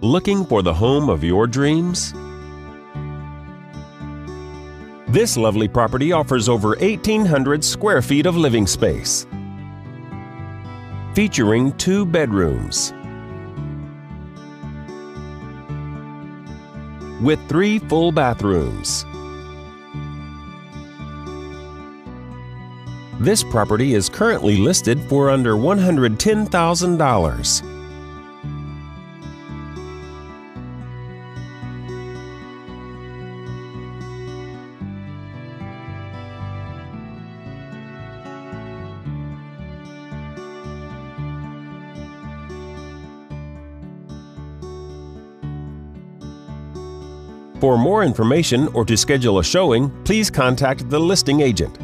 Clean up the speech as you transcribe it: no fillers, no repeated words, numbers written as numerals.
Looking for the home of your dreams? This lovely property offers over 1,800 square feet of living space, featuring 2 bedrooms with 3 full bathrooms. This property is currently listed for under $110,000. For more information or to schedule a showing, please contact the listing agent.